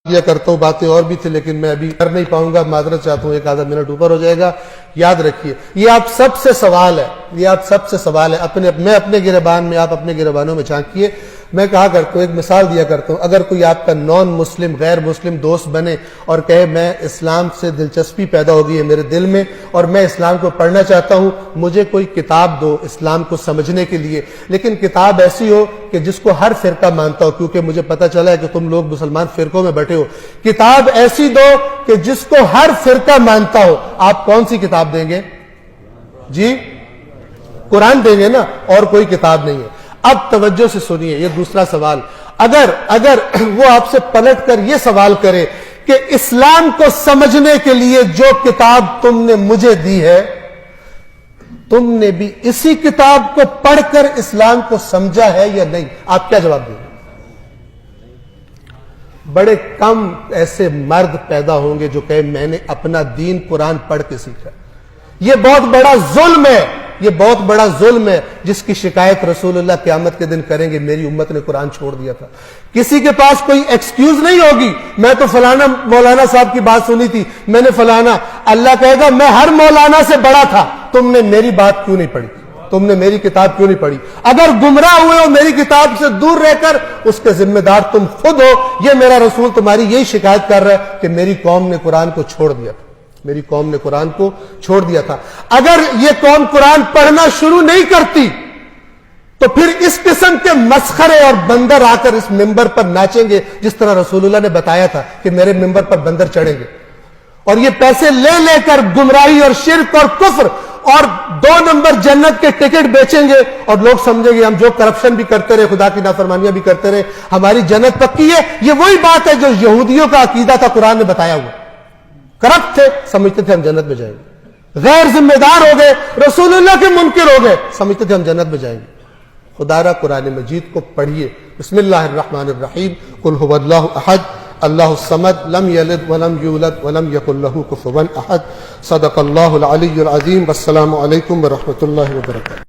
کیا کرتا ہوں، باتیں اور بھی تھی لیکن میں ابھی کر نہیں پاؤں گا، معذرت چاہتا ہوں، ایک آدھا منٹ اوپر ہو جائے گا۔ یاد رکھیے یہ آپ سب سے سوال ہے، یہ آپ سب سے سوال ہے، میں اپنے گریبان میں، آپ اپنے گریبانوں میں جھانکیے۔ میں کہا کرتا ہوں، ایک مثال دیا کرتا ہوں، اگر کوئی آپ کا نان مسلم غیر مسلم دوست بنے اور کہے میں اسلام سے دلچسپی پیدا ہو گئی ہے میرے دل میں اور میں اسلام کو پڑھنا چاہتا ہوں، مجھے کوئی کتاب دو اسلام کو سمجھنے کے لیے، لیکن کتاب ایسی ہو کہ جس کو ہر فرقہ مانتا ہو، کیونکہ مجھے پتہ چلا ہے کہ تم لوگ مسلمان فرقوں میں بٹے ہو، کتاب ایسی دو کہ جس کو ہر فرقہ مانتا ہو۔ آپ کون سی کتاب دیں گے؟ جی قرآن دیں گے نا، اور کوئی کتاب نہیں ہے۔ اب توجہ سے سنیے، یہ دوسرا سوال، اگر وہ آپ سے پلٹ کر یہ سوال کرے کہ اسلام کو سمجھنے کے لیے جو کتاب تم نے مجھے دی ہے، تم نے بھی اسی کتاب کو پڑھ کر اسلام کو سمجھا ہے یا نہیں؟ آپ کیا جواب دیں گے؟ بڑے کم ایسے مرد پیدا ہوں گے جو کہے میں نے اپنا دین قرآن پڑھ کے سیکھا۔ یہ بہت بڑا ظلم ہے، یہ بہت بڑا ظلم ہے جس کی شکایت رسول اللہ قیامت کے دن کریں گے، میری امت نے قرآن چھوڑ دیا تھا۔ کسی کے پاس کوئی ایکسکیوز نہیں ہوگی، میں تو فلانا مولانا صاحب کی بات سنی تھی، میں نے فلانا، اللہ کہے گا میں ہر مولانا سے بڑا تھا، تم نے میری بات کیوں نہیں پڑھی، تم نے میری کتاب کیوں نہیں پڑھی؟ اگر گمراہ ہوئے ہو میری کتاب سے دور رہ کر، اس کے ذمہ دار تم خود ہو۔ یہ میرا رسول تمہاری یہی شکایت کر رہا ہے کہ میری قوم نے قرآن کو چھوڑ دیا تھا، میری قوم نے قرآن کو چھوڑ دیا تھا۔ اگر یہ قوم قرآن پڑھنا شروع نہیں کرتی تو پھر اس قسم کے مسخرے اور بندر آ کر اس ممبر پر ناچیں گے، جس طرح رسول اللہ نے بتایا تھا کہ میرے ممبر پر بندر چڑھیں گے، اور یہ پیسے لے لے کر گمراہی اور شرک اور کفر اور 2 نمبر جنت کے ٹکٹ بیچیں گے، اور لوگ سمجھیں گے ہم جو کرپشن بھی کرتے رہے، خدا کی نافرمانیاں بھی کرتے رہے، ہماری جنت پکی ہے۔ یہ وہی بات ہے جو یہودیوں کا عقیدہ تھا، قرآن نے بتایا ہوا، کرپٹ تھے، سمجھتے تھے ہم جنت میں جائیں گے، غیر ذمہ دار ہو گئے، رسول اللہ کے منکر ہو گئے، سمجھتے تھے ہم جنت میں جائیں گے۔ خدا را قرآن مجید کو پڑھیے۔ بسم اللہ الرحمن الرحیم، قل هو اللہ احد اللہ الصمد لم یلد ولم یولد ولم یکن له کفوا احد۔ صدق اللہ العلی العظیم۔ والسلام علیکم ورحمۃ اللہ وبرکاتہ۔